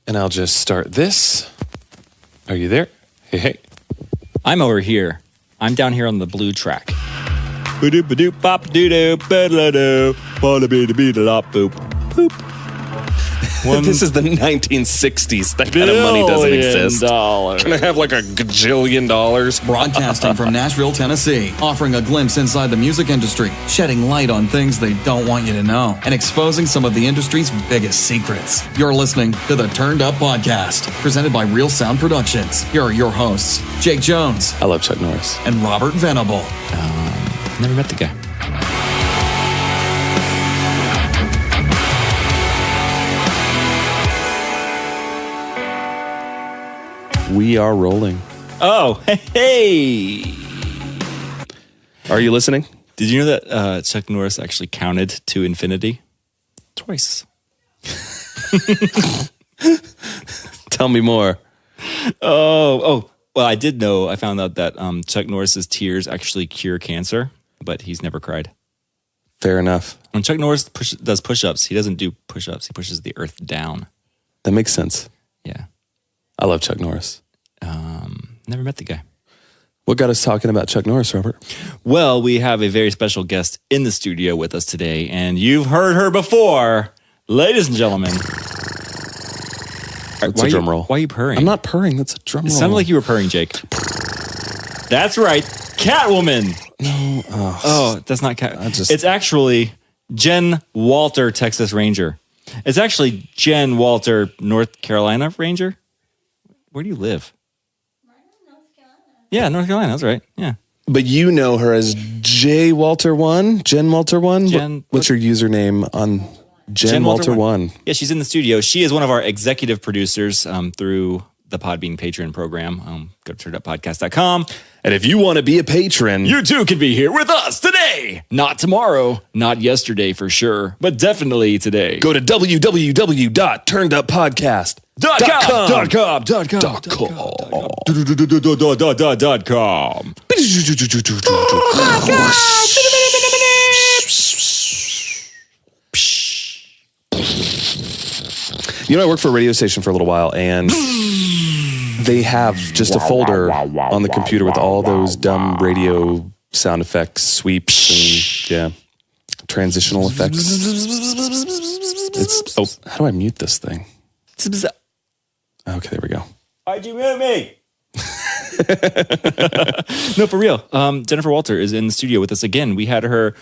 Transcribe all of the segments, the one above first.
And I'll just start this. Are you there? Hey, hey. I'm over here. I'm down here on the blue track. This is the 1960s. That kind of money doesn't exist. $1 Can I have like $1 gajillion? Broadcasting from Nashville, Tennessee, offering a glimpse inside the music industry, shedding light on things they don't want you to know, and exposing some of the industry's biggest secrets. You're listening to the Turned Up Podcast, presented by Real Sound Productions. Here are your hosts, Jake Jones. I love Chuck Norris. And Robert Venable. Never met the guy. We are rolling. Oh, hey. Are you listening? Did you know that Chuck Norris actually counted to infinity? Twice. Tell me more. Oh. Well, I did know. I found out that Chuck Norris's tears actually cure cancer, but he's never cried. Fair enough. When Chuck Norris does push-ups, he doesn't do push-ups. He pushes the earth down. That makes sense. Yeah. I love Chuck Norris. Never met the guy. What got us talking about Chuck Norris, Robert? Well, we have a very special guest in the studio with us today, and you've heard her before. Ladies and gentlemen. That's a drum roll. Why are you purring? I'm not purring. That's a drum roll. It sounded like you were purring, Jake. That's right. Catwoman. No. Oh, that's not Cat. It's actually Jen Walter, Texas Ranger. It's actually Jen Walter, North Carolina Ranger. Where do you live? North Carolina. Yeah, North Carolina. That's right. Yeah. But you know her as J Walter 1? Jen Walter 1? What's your username on Jen Walter 1? Yeah, she's in the studio. She is one of our executive producers through the PodBean Patron program. Go to turneduppodcast.com. And if you want to be a patron, you too can be here with us today. Not tomorrow, not yesterday for sure, but definitely today. Go to www.turneduppodcast.com. You know, I worked for a radio station for a little while, and they have just a folder on the computer with all those dumb radio sound effects, sweeps, and transitional effects. How do I mute this thing? Okay, there we go. Why'd you mute me? No, for real. Jennifer Walter is in the studio with us again. We had her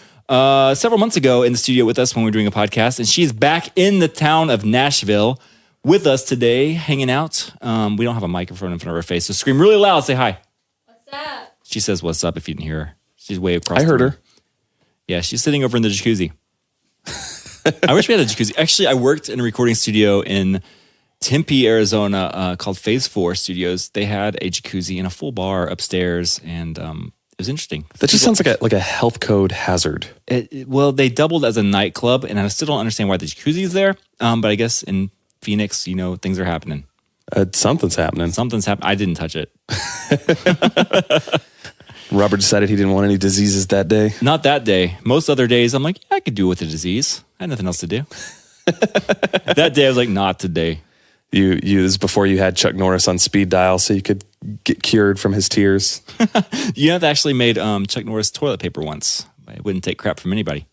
several months ago in the studio with us when we were doing a podcast, and she's back in the town of Nashville with us today, hanging out. We don't have a microphone in front of her face, so scream really loud. Say hi. What's up? She says, "What's up?" If you didn't hear her, she's way across. I heard her. Yeah, she's sitting over in the jacuzzi. I wish we had a jacuzzi. Actually, I worked in a recording studio in Tempe, Arizona, called Phase 4 Studios. They had a jacuzzi and a full bar upstairs, and it was interesting. That just sounds like a health code hazard. Well, they doubled as a nightclub, and I still don't understand why the jacuzzi is there. But I guess in Phoenix, things are happening. Something's happening. Something's happening. I didn't touch it. Robert decided he didn't want any diseases that day. Not that day. Most other days, I'm like, yeah, I could do with a disease. I had nothing else to do. That day, I was like, not today. This is before you had Chuck Norris on speed dial, so you could get cured from his tears. They actually made Chuck Norris toilet paper once. I wouldn't take crap from anybody.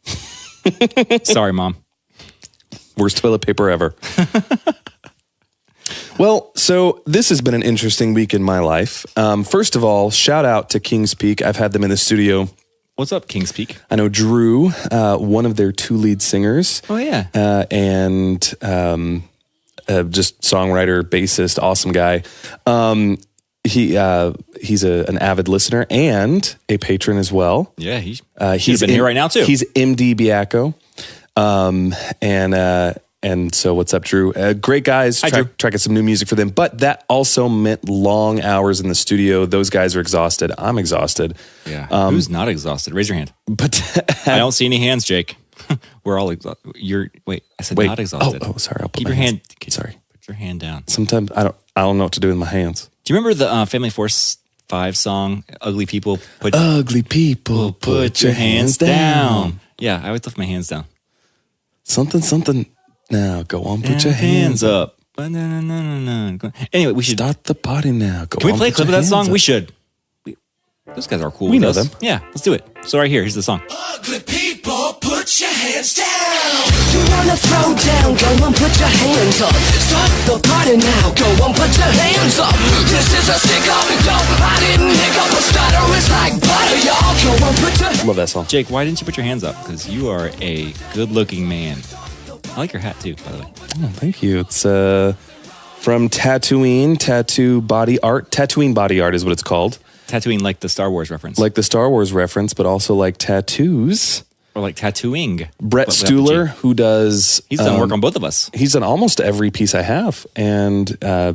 Sorry, Mom. Worst toilet paper ever. Well, so this has been an interesting week in my life. First of all, shout out to Kings Peak. I've had them in the studio. What's up, Kings Peak? I know Drew, one of their 2 lead singers. Oh, yeah. And just songwriter, bassist, awesome guy. He's an avid listener and a patron as well. Yeah, he's been here right now too. He's MD Biacco. And so what's up, Drew? Great guys. Try get some new music for them. But that also meant long hours in the studio. Those guys are exhausted. I'm exhausted. Yeah. Who's not exhausted? Raise your hand. But I don't see any hands, Jake. We're all exhausted. I said not exhausted. Oh, sorry. I'll put Keep my your hand. hand. Sorry. Put your hand down. Sometimes I don't know what to do with my hands. Do you remember the Family Force 5 song, Ugly People? Ugly people, put your hands down. Yeah, I always lift my hands down. Something. Now go on, put your hands up. Anyway, we should. Start the party now. Go Can we on, play a put clip of your that song? hands up. We should. Those guys are cool. We with know us. them. Yeah, let's do it. So right here, here's the song. Ugly people, put your hands down. You wanna throw down, go on, put your hands up. Start the party now, go on, put your hands up. This is a stick up and go. I didn't hiccup, a stutter is like butter, y'all. Go on, put your Love that song. Jake, why didn't you put your hands up? Because you are a good-looking man. I like your hat too, by the way. Oh, thank you. It's from Tatooine, Tattoo Body Art. Tatooine Body Art is what it's called. Tattooing like the Star Wars reference. Like the Star Wars reference, but also like tattoos. Or like tattooing. Brett But without the G. Stuhler, who does... He's done work on both of us. He's done almost every piece I have. And I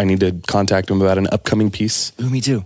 need to contact him about an upcoming piece. Ooh, me too.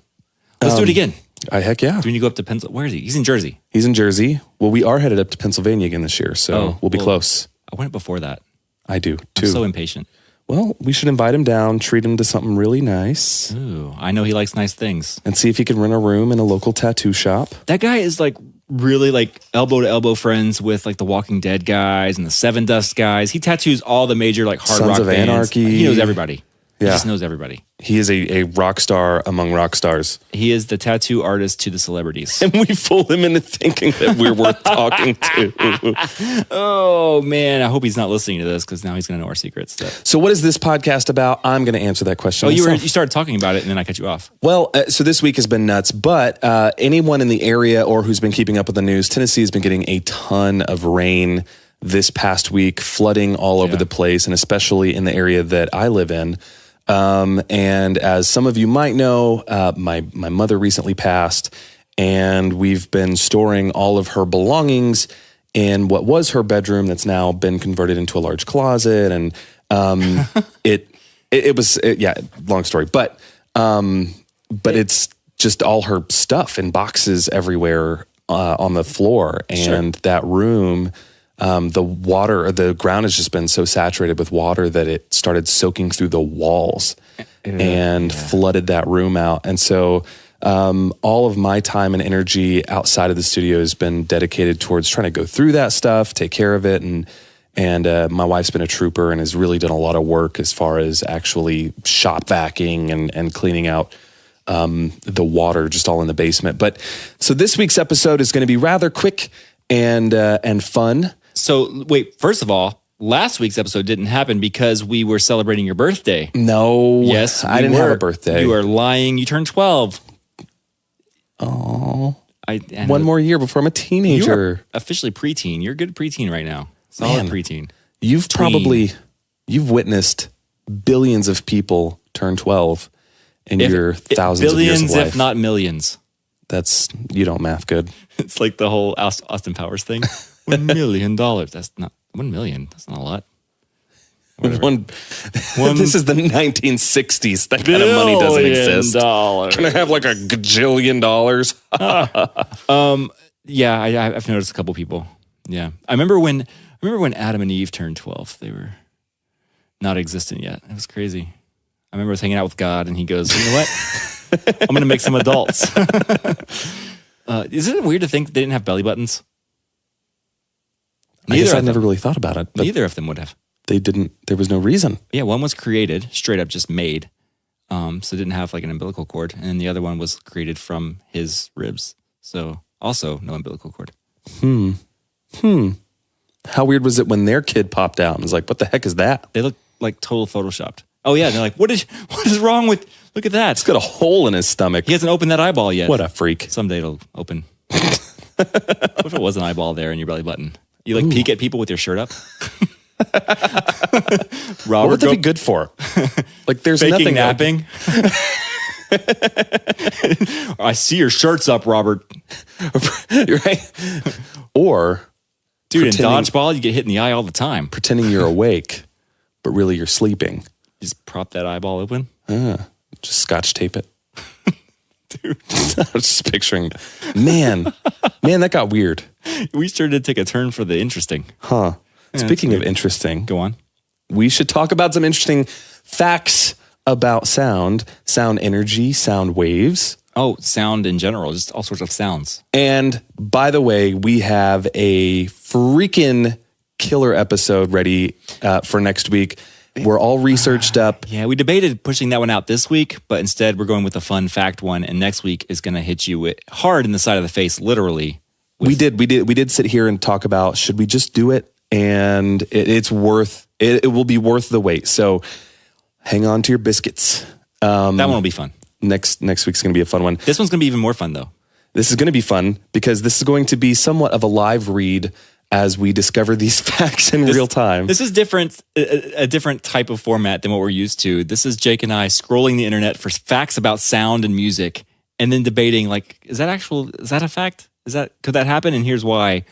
Let's do it again. Heck yeah. Do we need to go up to Pennsylvania? Where is he? He's in Jersey. He's in Jersey. Well, we are headed up to Pennsylvania again this year, so we'll be close. I went before that. I do, too. I'm so impatient. Well, we should invite him down, treat him to something really nice, Ooh, I know he likes nice things. and see if he can rent a room in a local tattoo shop. That guy is like really like elbow to elbow friends with like the Walking Dead guys and the Seven Dust guys. He tattoos all the major like hard Sons rock of bands. Anarchy. He knows everybody. He Yeah. just knows everybody. He is a rock star among rock stars. He is the tattoo artist to the celebrities. And we fooled him into thinking that we're worth talking to. Oh man, I hope he's not listening to this because now he's going to know our secrets. So what is this podcast about? I'm going to answer that question. Oh, you myself. started talking about it and then I cut you off. Well, so this week has been nuts, but anyone in the area or who's been keeping up with the news, Tennessee has been getting a ton of rain this past week, flooding all over the place, and especially in the area that I live in. And as some of you might know, my mother recently passed, and we've been storing all of her belongings in what was her bedroom that's now been converted into a large closet. And it was long story, but it's just all her stuff in boxes everywhere on the floor, and that room. The ground has just been so saturated with water that it started soaking through the walls and flooded that room out. And so all of my time and energy outside of the studio has been dedicated towards trying to go through that stuff, take care of it. And my wife's been a trooper and has really done a lot of work as far as actually shop vacuuming and cleaning out the water just all in the basement. But so this week's episode is going to be rather quick and fun. So wait, first of all, last week's episode didn't happen because we were celebrating your birthday. No. Yes, I didn't have a birthday. You are lying. You turned 12. Oh. I One more year before I'm a You teenager. are officially preteen. You're a good preteen right now. Solid preteen. You've witnessed billions of people turn 12 in your thousands of years billions, of life. if not millions. You don't math good. It's like the whole Austin Powers thing. $1 million. That's not 1 million. That's not a lot. This is the 1960s. That kind of money doesn't exist. Can I have like a gajillion dollars? Yeah, I've noticed a couple people. Yeah, I remember when Adam and Eve turned 12. They were not existent yet. It was crazy. I remember I was hanging out with God, and He goes, "You know what? I'm going to make some adults." Isn't it weird to think they didn't have belly buttons? I guess I never really thought about it. But Neither of them would have. they didn't. There was no reason. Yeah, one was created, straight up just made. So it didn't have like an umbilical cord. And the other one was created from his ribs. So also no umbilical cord. How weird was it when their kid popped out and was like, "What the heck is that? They look like total photoshopped. Oh yeah, they're like, what is wrong with, look at that. It's got a hole in his stomach." He hasn't opened that eyeball yet. What a freak. Someday it'll open. What if it was an eyeball there in your belly button? You like peek at people with your shirt up? Robert, What would that be good for? Like, there's faking nothing napping. I see your shirt's up, Robert. right? Or Dude, in pretending- dodgeball, you get hit in the eye all the time. pretending you're awake, but really you're sleeping. Just prop that eyeball open. Just scotch tape it. Dude, I was just picturing, man, that got weird. We started to take a turn for the interesting. Huh. Speaking of interesting, Go on. we should talk about some interesting facts about sound energy, sound waves. Oh, sound in general, just all sorts of sounds. And by the way, we have a freaking killer episode ready for next week. We're all researched up. Yeah, we debated pushing that one out this week, but instead we're going with a fun fact one. And next week is going to hit you hard in the side of the face, literally. We did sit here and talk about, should we just do it? And it will be worth the wait. So hang on to your biscuits. That one will be fun. Next week's going to be a fun one. This one's going to be even more fun, though. This is going to be fun because this is going to be somewhat of a live read as we discover these facts in real time. This is different, a different type of format than what we're used to. This is Jake and I scrolling the internet for facts about sound and music, and then debating like, is that a fact? Could that happen? And here's why.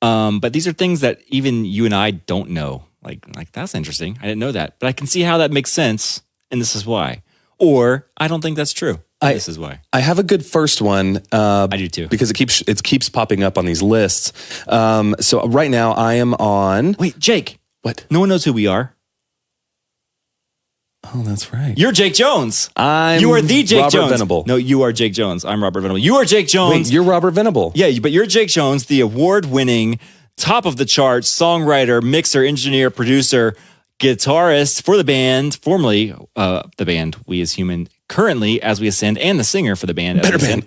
But these are things that even you and I don't know. Like that's interesting. I didn't know that, but I can see how that makes sense, and this is why. Or I don't think that's true. This is why. I have a good first one. I do too. Because it keeps popping up on these lists. So right now I am on. Wait, Jake. What? No one knows who we are. Oh, that's right. You're Jake Jones. You are the Jake Robert Jones. Venable. No, you are Jake Jones. I'm Robert Venable. You are Jake Jones. Wait, you're Robert Venable. Yeah, but you're Jake Jones, the award-winning, top of the charts songwriter, mixer, engineer, producer, guitarist for the band, formerly the band We As Human, currently As We Ascend, and the singer for the band. Better band.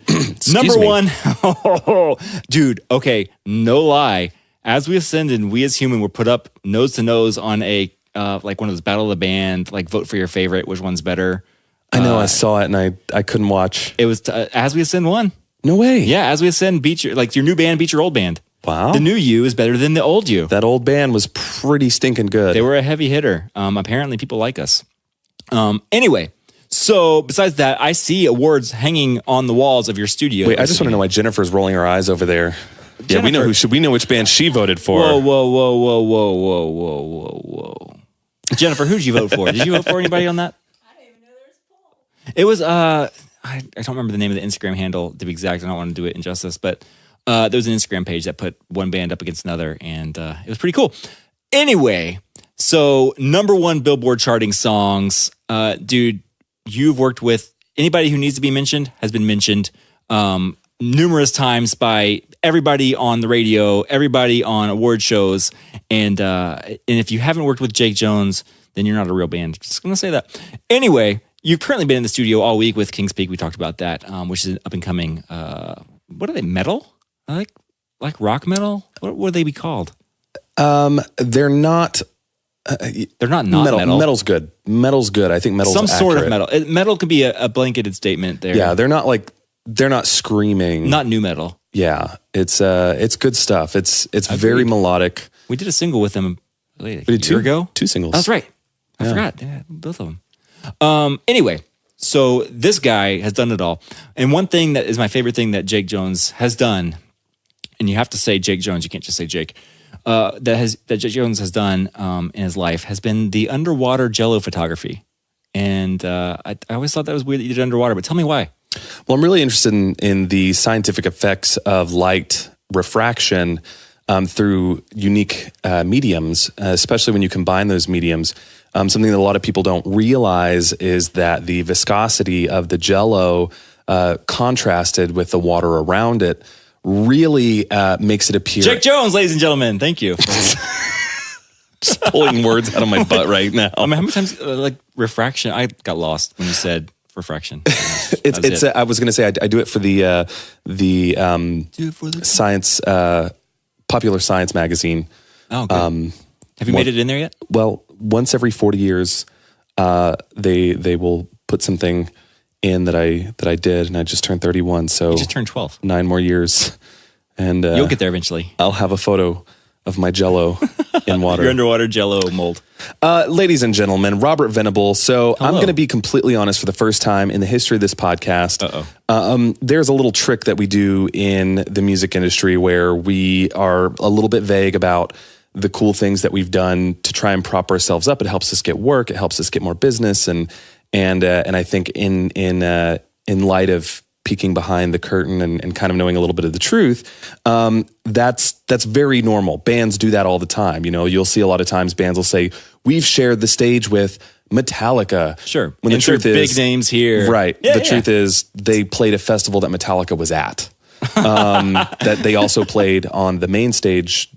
Number one. Dude, okay, no lie. As We Ascend and We As Human were put up nose to nose on a like one of those Battle of the Band, like vote for your favorite, which one's better. I know, I saw it and I couldn't watch. It was As We Ascend won. No way. Yeah, As We Ascend beat your new band beat your old band. Wow. The new you is better than the old you. That old band was pretty stinking good. They were a heavy hitter. Apparently people like us. Anyway, so besides that, I see awards hanging on the walls of your studio. Wait, I just want to know why Jennifer's rolling her eyes over there. Yeah, Jennifer. we know which band she voted for. Whoa. Jennifer, who'd you vote for? Did you vote for anybody on that? I didn't even know there was a poll. It was I don't remember the name of the Instagram handle to be exact. I don't want to do it injustice, but there was an Instagram page that put one band up against another, and it was pretty cool. Anyway, so number one Billboard charting songs, dude. You've worked with anybody who needs to be mentioned has been mentioned numerous times by everybody on the radio, everybody on award shows, and if you haven't worked with Jake Jones, then you're not a real band. Just gonna say that. Anyway, you've currently been in the studio all week with King's Peak. We talked about that, which is an up and coming. What are they? Metal? Like rock metal? What would they be called? They're not. They're not metal. Metal's good. Metal's good. I think metal's some sort accurate. of metal. Metal could be a blanketed statement there. Yeah, they're not screaming. Not new metal. Yeah, it's good stuff. It's very melodic. We did a single with them a We did year ago. 2 singles. That's right. I forgot. Yeah, both of them. Anyway, so this guy has done it all. And one thing that is my favorite thing that Jake Jones has done, and you have to say Jake Jones, you can't just say Jake, that Jake Jones has done in his life has been the underwater jello photography. And I always thought that was weird that you did underwater, but tell me why. Well, I'm really interested in the scientific effects of light refraction through unique mediums, especially when you combine those mediums. Something that a lot of people don't realize is that the viscosity of the jello contrasted with the water around it really makes it appear... Jake Jones, ladies and gentlemen, thank you. Just pulling words out of my butt right now. I mean, how many times, refraction, I got lost when you said refraction. I was going to say I do it for the science, popular science magazine. Oh, good. Have you made it in there yet? Well, once every 40 years, they will put something in that I did, and I just turned 31. So you just turned 12. 9 more years, and you'll get there eventually. I'll have a photo of my jello in water. Your underwater jello mold. Ladies and gentlemen, Robert Venable. So Hello. I'm going to be completely honest for the first time in the history of this podcast. There's a little trick that we do in the music industry where we are a little bit vague about the cool things that we've done to try and prop ourselves up. It helps us get work. It helps us get more business. And I think in light of peeking behind the curtain and kind of knowing a little bit of the truth, that's very normal. Bands do that all the time. You know, you'll see a lot of times bands will say, we've shared the stage with Metallica. Sure. When the truth is, big names here. Right. Yeah, the truth is they played a festival that Metallica was at. That they also played on the main stage,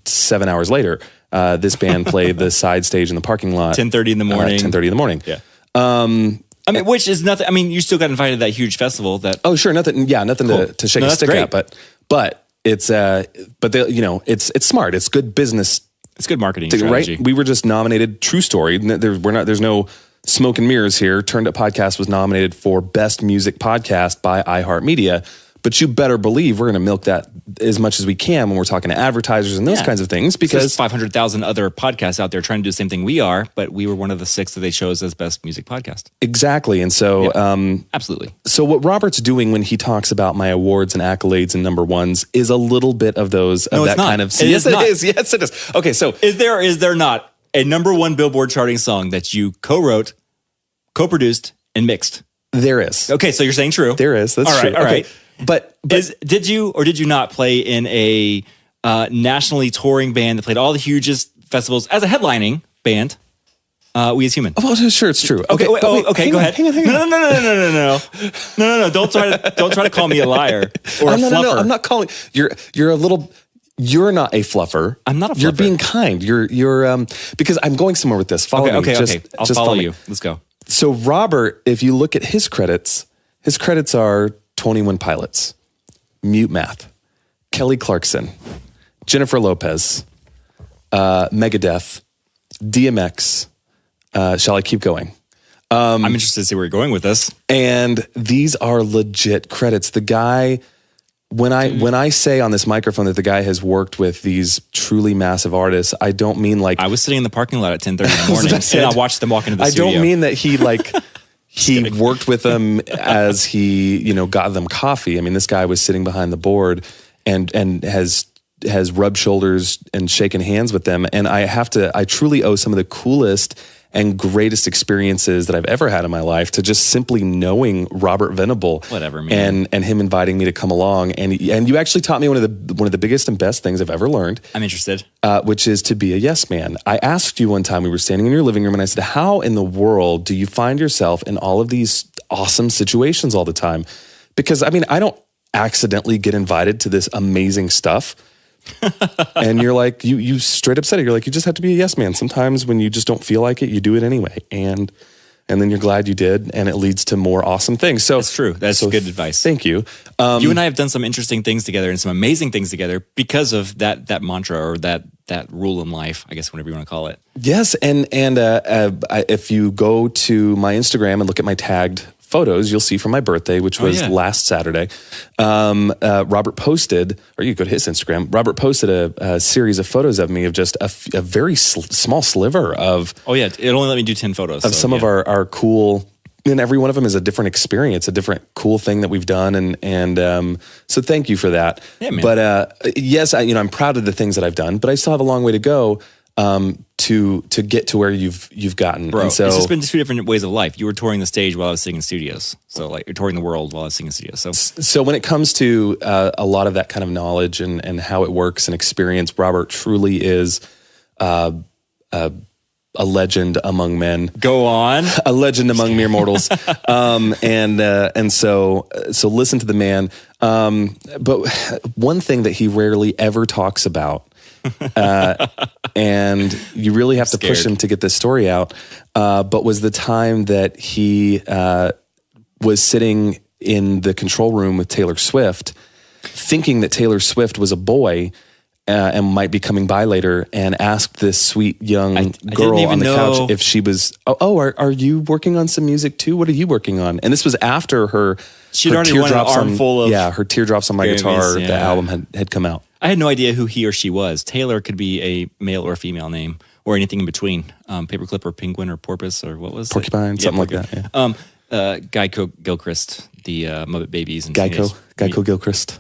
7 hours later. This band played the side stage in the parking lot. 10:30 in the morning. 10:30 in the morning. Yeah. I mean, which is nothing. I mean, you still got invited to that huge festival. That Oh, sure, nothing. Yeah, nothing Cool. to shake No, a that's stick great. at. But it's it's smart. It's good business, it's good marketing right? strategy. We were just nominated. True story. There's no smoke and mirrors here. Turned Up Podcast was nominated for Best Music Podcast by iHeartMedia. But you better believe we're going to milk that as much as we can when we're talking to advertisers and those Yeah. kinds of things. There's Because 500,000 other podcasts out there trying to do the same thing we are, but we were one of the 6 that they chose as best music podcast. exactly, and so Absolutely. So what Robert's doing when he talks about my awards and accolades and number ones is a little bit of those No, of it's that not. kind of. It Yes, is not. it is. Yes, it is. Okay, so Is there or is there not a number 1 Billboard charting song that you co-wrote, co-produced, and mixed? there is. Okay, so you're saying true. There is. That's All right, true. all Okay. right. But Did you or did you not play in a nationally touring band that played all the hugest festivals as a headlining band? We as Human. well, sure, it's true. Okay, wait, but wait, okay, hang go on, ahead. Hang on. No. Don't try to call me a liar or a fluffer. No, I'm not calling. You're a little. You're not a fluffer. I'm not a You're fluffer. being kind. You're because I'm going somewhere with this. Follow me. Okay. I'll Just follow me. you. Let's go. So Robert, if you look at his credits are 21 Pilots, Mute Math, Kelly Clarkson, Jennifer Lopez, Megadeth, DMX. Shall I keep going? I'm interested to see where you're going with this. And these are legit credits. The guy, when I say on this microphone that the guy has worked with these truly massive artists, I don't mean like I was sitting in the parking lot at 10:30 in the morning, and I watched them walk into the I studio. don't mean that he like he worked with them as he got them coffee. I mean, this guy was sitting behind the board and has rubbed shoulders and shaken hands with them. And I truly owe some of the coolest and greatest experiences that I've ever had in my life to just simply knowing Robert Venable. Whatever, man. And him inviting me to come along. And you actually taught me one of the biggest and best things I've ever learned. I'm interested. Which is to be a yes man. I asked you one time, we were standing in your living room, and I said, how in the world do you find yourself in all of these awesome situations all the time? Because, I mean, I don't accidentally get invited to this amazing stuff. And you're like, you straight up said it. You're like, you just have to be a yes man. Sometimes when you just don't feel like it, you do it anyway. And then you're glad you did, and it leads to more awesome things. So That's true. That's good advice. Thank you. You and I have done some interesting things together and some amazing things together because of that mantra or that rule in life, I guess, whatever you want to call it. Yes, and if you go to my Instagram and look at my tagged photos, you'll see from my birthday, which was last Saturday. Robert posted, or you go to his Instagram. Robert posted a series of photos of me of just a very small sliver of. Oh yeah, it only let me do 10 photos of some of our cool. And every one of them is a different experience, a different cool thing that we've done, and so thank you for that. Yeah, man. But yes, I'm proud of the things that I've done, but I still have a long way to go to get to where you've gotten. Bro, and so, it's just been 2 different ways of life. You were touring the stage while I was singing studios, so like you're touring the world while I was singing studios. So when it comes to a lot of that kind of knowledge and how it works and experience, Robert truly is a legend among men. Go on. A legend among mere mortals. And so listen to the man. But one thing that he rarely ever talks about, and you really have to push him to get this story out, but was the time that he was sitting in the control room with Taylor Swift, thinking that Taylor Swift was a boy, and might be coming by later, and asked this sweet young girl on the couch if she was, are you working on some music too? What are you working on? And this was after she'd already won an armful of her Teardrops on My Grammys, Guitar, yeah. the album had come out. I had no idea who he or she was. Taylor could be a male or female name or anything in between. Paperclip or penguin or porpoise or what was Porcupine, it? something like that. Yeah. Geico Gilchrist, the Muppet Babies. And Geico Gilchrist.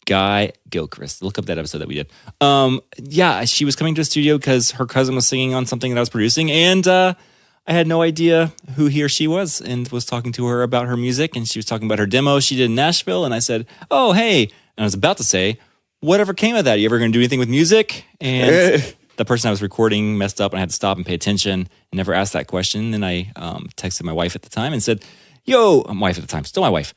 Guy Gilchrist. Look up that episode that we did. She was coming to the studio because her cousin was singing on something that I was producing, and I had no idea who he or she was, and was talking to her about her music, and she was talking about her demo she did in Nashville, and I said, oh, hey. And I was about to say, whatever came of that? You ever going to do anything with music? And the person I was recording messed up, and I had to stop and pay attention and never asked that question. And I texted my wife at the time and said, yo, my wife at the time, still my wife.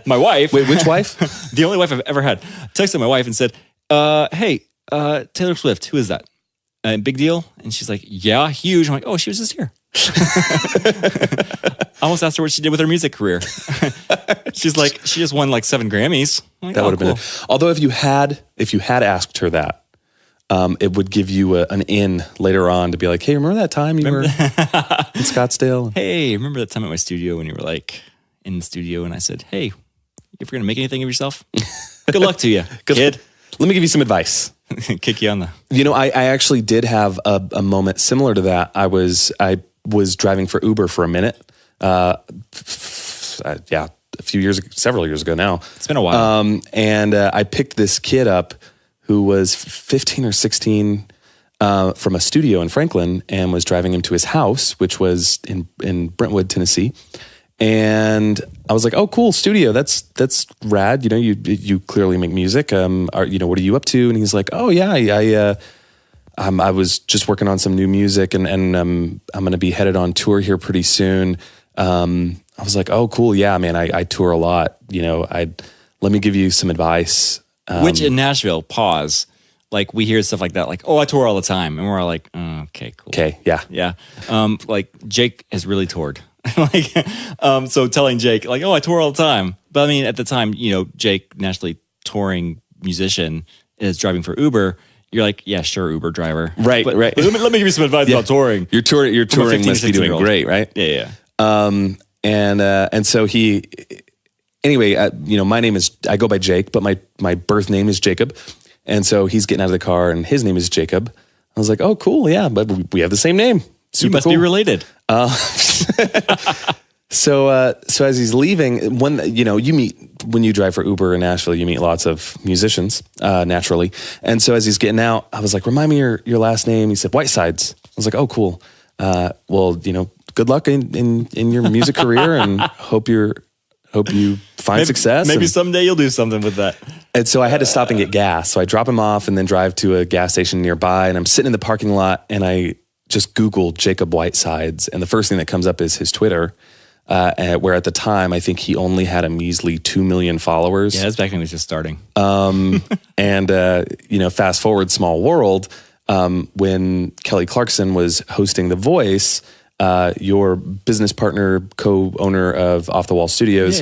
My wife. Wait, which wife? The only wife I've ever had. Texted my wife and said, hey, Taylor Swift, who is that? Big deal? And she's like, yeah, huge. I'm like, oh, she was just here. I almost asked her what she did with her music career. She's like, she just won like 7 Grammys. I'm like, That would have cool. been it. Although if you had asked her that, it would give you an in later on to be like, hey, remember that time you were in Scottsdale? Hey, remember that time at my studio when you were like in the studio and I said, hey, you ever going to make anything of yourself? Good luck to you, kid. Let me give you some advice. Kick you on the... I actually did have a moment similar to that. I was driving for Uber for a minute. Several years ago now. It's been a while. And I picked this kid up who was 15 or 16 from a studio in Franklin and was driving him to his house, which was in Brentwood, Tennessee. And I was like, "Oh, cool, studio. That's rad. You clearly make music. What are you up to?" And he's like, "Oh yeah, I was just working on some new music, and I'm going to be headed on tour here pretty soon." I was like, "Oh, cool, yeah, man. I tour a lot. Let me give you some advice." Which in Nashville, pause. Like we hear stuff like that, like, "Oh, I tour all the time," and we're all like, oh, "Okay, cool." Okay, yeah. Yeah. Like Jake has really toured. So telling Jake like, "Oh, I tour all the time." But I mean, at the time, Jake, nationally touring musician, is driving for Uber. You're like, "Yeah, sure, Uber driver." Right, but, right. But let me give you some advice about touring. Your touring must be doing 16-year-old. great, right? Yeah. And so anyway, my name is, I go by Jake, but my birth name is Jacob. And so he's getting out of the car and his name is Jacob. I was like, "Oh, cool. Yeah. But we have the same name. Super You must cool." be related. So as he's leaving, when you drive for Uber in Nashville, you meet lots of musicians, naturally. And so as he's getting out, I was like, "Remind me your last name." He said, "Whitesides." I was like, "Oh, cool. Well, good luck in your music career and hope you find success." Maybe and, someday you'll do something with that. and so I had to stop and get gas. So I drop him off and then drive to a gas station nearby. And I'm sitting in the parking lot and I just Googled Jacob Whitesides. And the first thing that comes up is his Twitter, where at the time, I think he only had a measly 2 million followers. Yeah, that's back when he was just starting. And fast forward, small world, when Kelly Clarkson was hosting The Voice, your business partner, co-owner of Off the Wall Studios,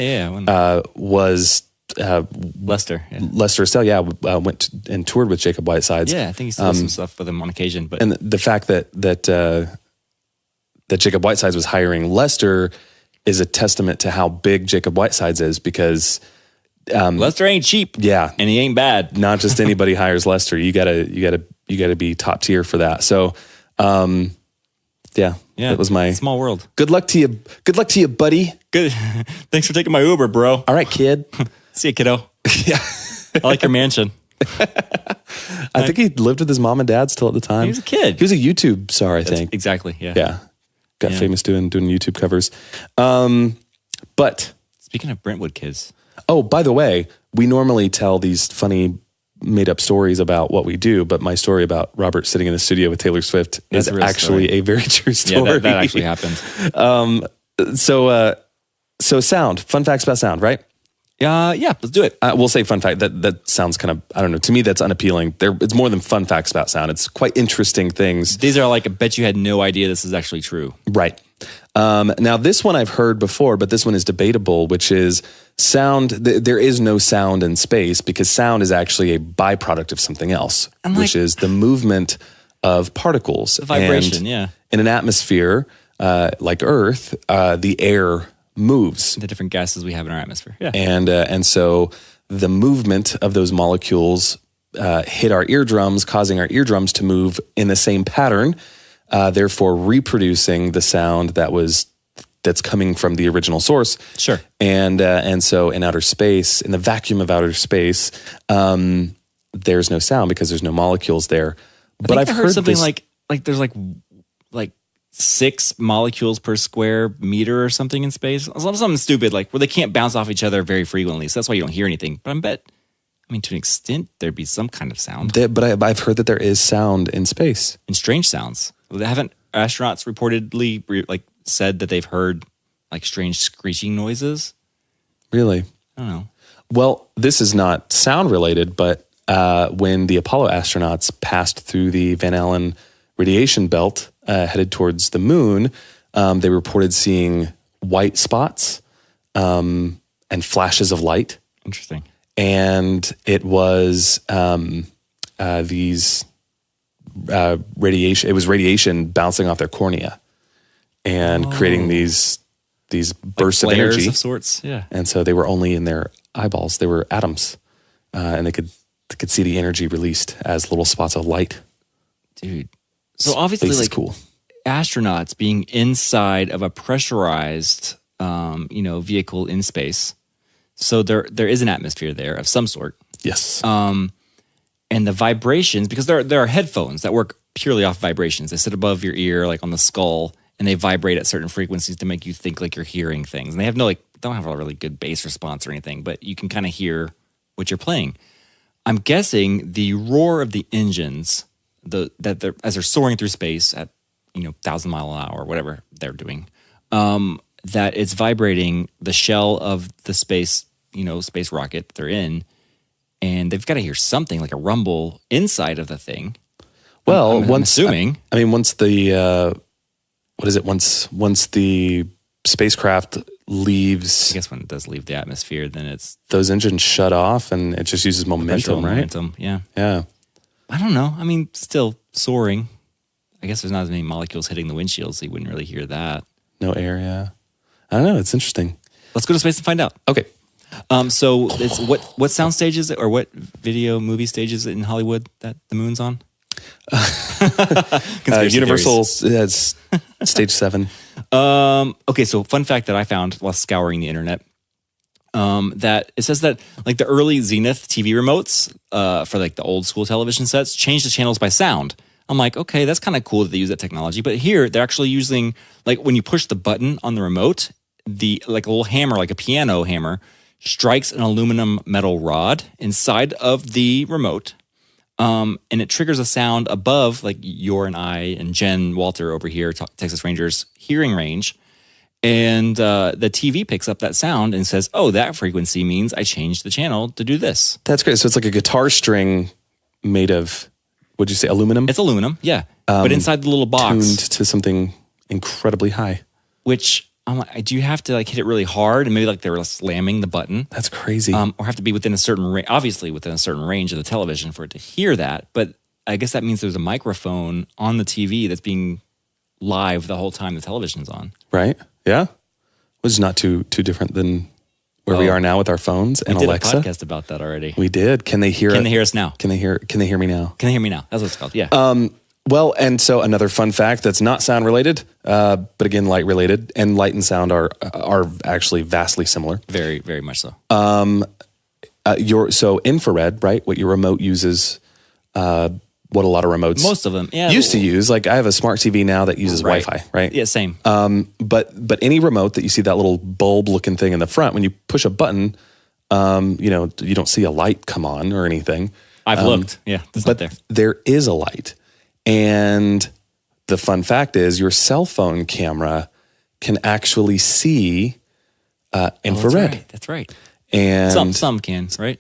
was Lester. Yeah. Lester Estelle. Went and toured with Jacob Whitesides. Yeah, I think he still does some stuff with him on occasion. But And the fact that Jacob Whitesides was hiring Lester is a testament to how big Jacob Whitesides is, because Lester ain't cheap. Yeah. And he ain't bad. not just anybody hires Lester. You gotta be top tier for that. So, that was my small world. Good luck to you. Good luck to you, buddy. Good. Thanks for taking my Uber, bro. All right, kid. See you, kiddo. Yeah. I like your mansion. I think he lived with his mom and dad still at the time. He was a kid. He was a YouTube star, I think. Exactly. Yeah. Yeah. Got famous doing YouTube covers. But Speaking of Brentwood kids. oh, by the way, we normally tell these funny made up stories about what we do, but my story about Robert sitting in the studio with Taylor Swift That's is a real actually story. a very true story. Yeah, that actually happened. So sound, fun facts about sound, right? Yeah, let's do it. We'll say fun fact. That sounds kind of, I don't know. To me, that's unappealing. It's more than fun facts about sound. It's quite interesting things. These are like, I bet you had no idea this is actually true. Right. Now, this one I've heard before, but this one is debatable, which is sound. There is no sound in space because sound is actually a byproduct of something else, which is the movement of particles. The vibration, And yeah. in an atmosphere like Earth, the air moves. The different gases we have in our atmosphere. Yeah. And so the movement of those molecules hit our eardrums, causing our eardrums to move in the same pattern, therefore reproducing the sound that's coming from the original source. Sure. And so in outer space, in the vacuum of outer space, there's no sound because there's no molecules there. But I've heard something like there's like 6 molecules per square meter or something in space. Something stupid, like where they can't bounce off each other very frequently. So that's why you don't hear anything. But I mean, to an extent, there'd be some kind of sound. But I've heard that there is sound in space. And strange sounds. Haven't astronauts reportedly said that they've heard like strange screeching noises? Really? I don't know. Well, this is not sound related, but when the Apollo astronauts passed through the Van Allen radiation belt headed towards the moon, they reported seeing white spots and flashes of light. Interesting. And it was these radiation. It was radiation bouncing off their cornea and creating these bursts of Flares energy of sorts. Yeah. And so they were only in their eyeballs. They were atoms, and they could see the energy released as little spots of light. Dude. So obviously, Space is like cool. astronauts being inside of a pressurized, vehicle in space. So there is an atmosphere there of some sort. Yes. And the vibrations, because there are headphones that work purely off vibrations. They sit above your ear, like on the skull, and they vibrate at certain frequencies to make you think like you're hearing things. And they have don't have a really good bass response or anything, but you can kind of hear what you're playing. I'm guessing the roar of the engines, as they're soaring through space at 1,000 mile an hour, whatever they're doing, that it's vibrating the shell of the space rocket they're in, and they've got to hear something like a rumble inside of the thing. Well, I'm assuming. Once the once the spacecraft leaves, I guess when it does leave the atmosphere, then it's those engines shut off, and it just uses momentum, right? Momentum, yeah. Yeah. I don't know. I mean, still soaring. I guess there's not as many molecules hitting the windshield, so you wouldn't really hear that. No air. Yeah. I don't know. It's interesting. Let's go to space and find out. Okay. So it's what sound stage is it, or what movie stage is it in Hollywood that the moon's on? Universal has stage 7. Okay, so fun fact that I found while scouring the internet, that it says that like the early Zenith TV remotes for like the old school television sets changed the channels by sound. I'm like, okay, that's kind of cool that they use that technology. But here they're actually using, like when you push the button on the remote, like a little hammer, like a piano hammer, strikes an aluminum metal rod inside of the remote. And it triggers a sound above like your and I and Jen Walter over here, Texas Rangers hearing range. And the TV picks up that sound and says, oh, that frequency means I changed the channel to do this. That's great. So it's like a guitar string made of, what'd you say, aluminum? It's aluminum, yeah. But inside the little box. Tuned to something incredibly high. Which, I'm like, do you have to like hit it really hard and maybe like they were slamming the button? That's crazy. Or have to be within a certain range, obviously within a certain range of the television for it to hear that. But I guess that means there's a microphone on the TV that's being live the whole time the television's on. Right? Yeah. Which is not too different than where we are now with our phones and Alexa. We did a podcast about that already. We did. Can they hear Can they hear us now? Can they hear me now? Can they hear me now? That's what it's called. Yeah. Well, and so another fun fact that's not sound related, but again, light related, and light and sound are actually vastly similar. Very, very much so. So infrared, right? What your remote uses, what a lot of remotes Most of them, yeah. used to use. Like I have a smart TV now that uses Wi-Fi, right? Yeah, same. But any remote that you see that little bulb looking thing in the front, when you push a button, you don't see a light come on or anything. I've looked. Yeah, it's not there. There is a light. And the fun fact is your cell phone camera can actually see infrared. That's right. And some can, right?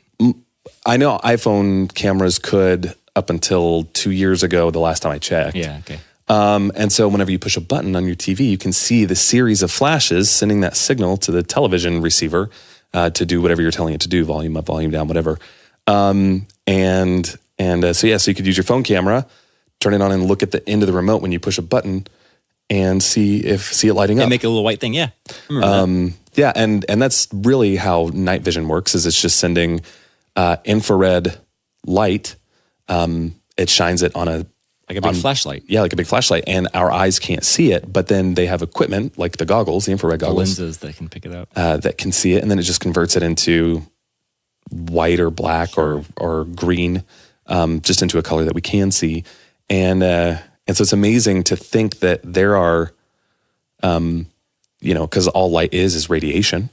I know iPhone cameras could up until 2 years ago, the last time I checked. Yeah, okay. And so whenever you push a button on your TV, you can see the series of flashes sending that signal to the television receiver to do whatever you're telling it to do, volume up, volume down, whatever. So you could use your phone camera, turn it on and look at the end of the remote when you push a button and see it lighting up. And make a little white thing, yeah. Yeah, and that's really how night vision works, is it's just sending infrared light. It shines it on a big flashlight. Yeah, like a big flashlight, and our eyes can't see it, but then they have equipment like the goggles, the infrared The goggles. lenses that can pick it up. That can see it, and then it just converts it into white or black or green, just into a color that we can see. And so it's amazing to think that there are, because all light is radiation,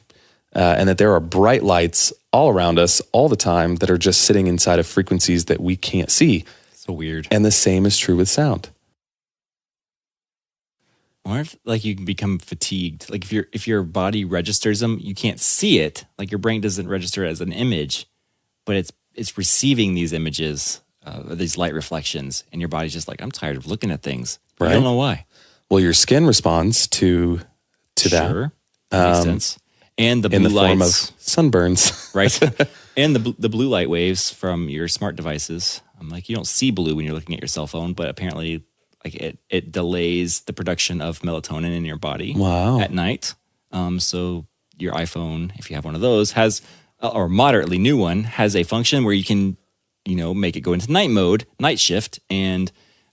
and that there are bright lights all around us all the time that are just sitting inside of frequencies that we can't see. So weird. And the same is true with sound. I wonder if like you can become fatigued. Like if your body registers them, you can't see it. Like your brain doesn't register it as an image, but it's it's receiving these images, these light reflections, and your body's just like, I'm tired of looking at things. Right. I don't know why. Well, your skin responds to that. Sure. Makes sense. And the blue in the lights, form of sunburns. right? And the blue light waves from your smart devices. Like you don't see blue when you're looking at your cell phone, but apparently like it delays the production of melatonin in your body at night. So your iPhone, if you have one of those, has, or moderately new one, has a function where you can, make it go into night mode, night shift, and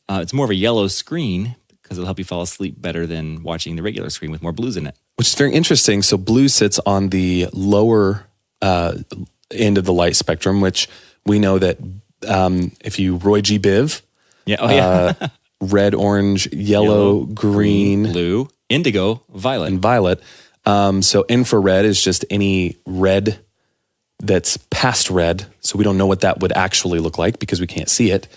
it's more of a yellow screen because it'll help you fall asleep better than watching the regular screen with more blues in it. Which is very interesting. So blue sits on the lower end of the light spectrum, which we know that if you Roy G. Biv, red, orange, yellow, green, blue, indigo, violet. And violet. So infrared is just any red that's past red. So we don't know what that would actually look like because we can't see it.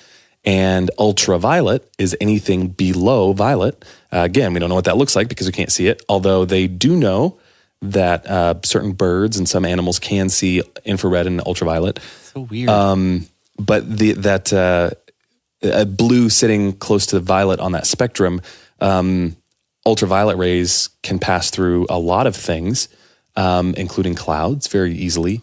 And ultraviolet is anything below violet. Again, we don't know what that looks like because we can't see it. Although they do know that certain birds and some animals can see infrared and ultraviolet. So weird. But that blue sitting close to the violet on that spectrum, ultraviolet rays can pass through a lot of things, including clouds very easily.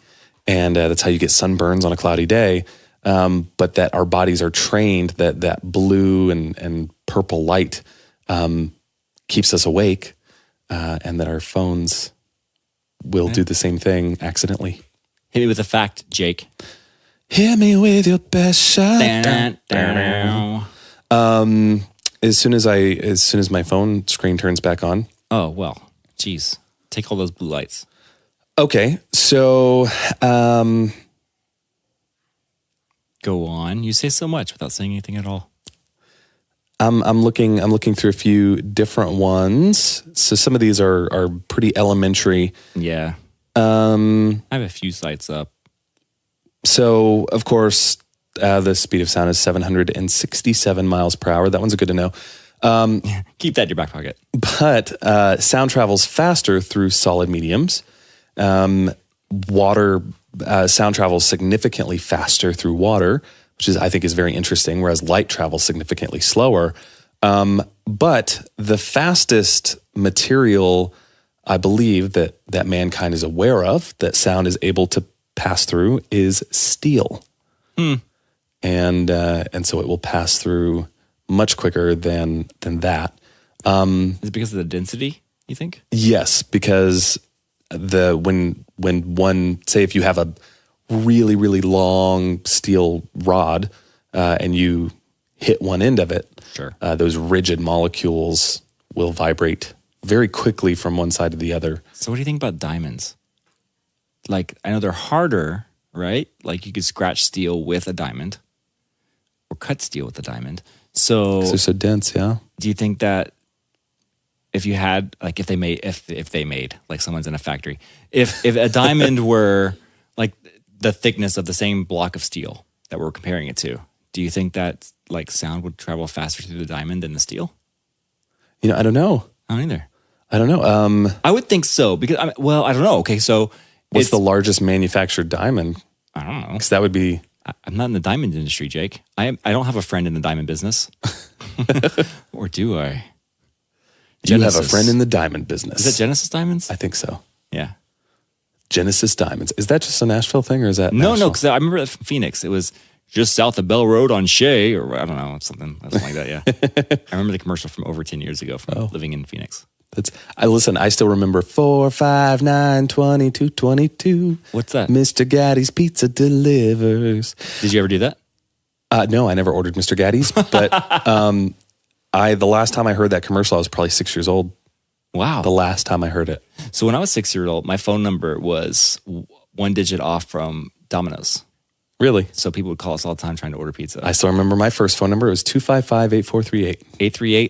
And that's how you get sunburns on a cloudy day. But that our bodies are trained that blue and purple light keeps us awake, and that our phones will do the same thing accidentally. Hit me with a fact, Jake. Hit me with your best shot. As soon as my phone screen turns back on. Oh, well, geez. Take all those blue lights. Okay, so go on. You say so much without saying anything at all. I'm looking through a few different ones. So some of these are pretty elementary. Yeah. I have a few sites up. So of course, the speed of sound is 767 miles per hour. That one's good to know. Keep that in your back pocket. But sound travels faster through solid mediums. Water sound travels significantly faster through water, which I think is very interesting, whereas light travels significantly slower. But the fastest material, I believe, that mankind is aware of, that sound is able to pass through, is steel. And so it will pass through much quicker than that. Is it because of the density, you think? Yes, because when one, say if you have a really, really long steel rod and you hit one end of it, sure, those rigid molecules will vibrate very quickly from one side to the other. So what do you think about diamonds? Like, I know they're harder, right? Like you could scratch steel with a diamond or cut steel with a diamond. So they're so dense, yeah. Do you think that if you had, like, if they made, like someone's in a factory, if a diamond were like the thickness of the same block of steel that we're comparing it to, do you think that like sound would travel faster through the diamond than the steel? I don't know. I don't either. I don't know. I would think so because I don't know. Okay, so what's the largest manufactured diamond? I don't know. Because that would be. I'm not in the diamond industry, Jake. I don't have a friend in the diamond business, or do I? Genesis. You have a friend in the diamond business. Is that Genesis Diamonds? I think so. Yeah. Genesis Diamonds. Is that just a Nashville thing, or is that No, because I remember that from Phoenix. It was just south of Bell Road on Shea, or I don't know, something like that, yeah. I remember the commercial from over 10 years ago from living in Phoenix. I still remember 4, 5, 9, 22, 22. What's that? Mr. Gaddy's Pizza delivers. Did you ever do that? No, I never ordered Mr. Gaddy's, but the last time I heard that commercial, I was probably 6 years old. Wow. The last time I heard it. So when I was 6 years old, my phone number was one digit off from Domino's. Really? So people would call us all the time trying to order pizza. I still remember my first phone number. It was 255-8438.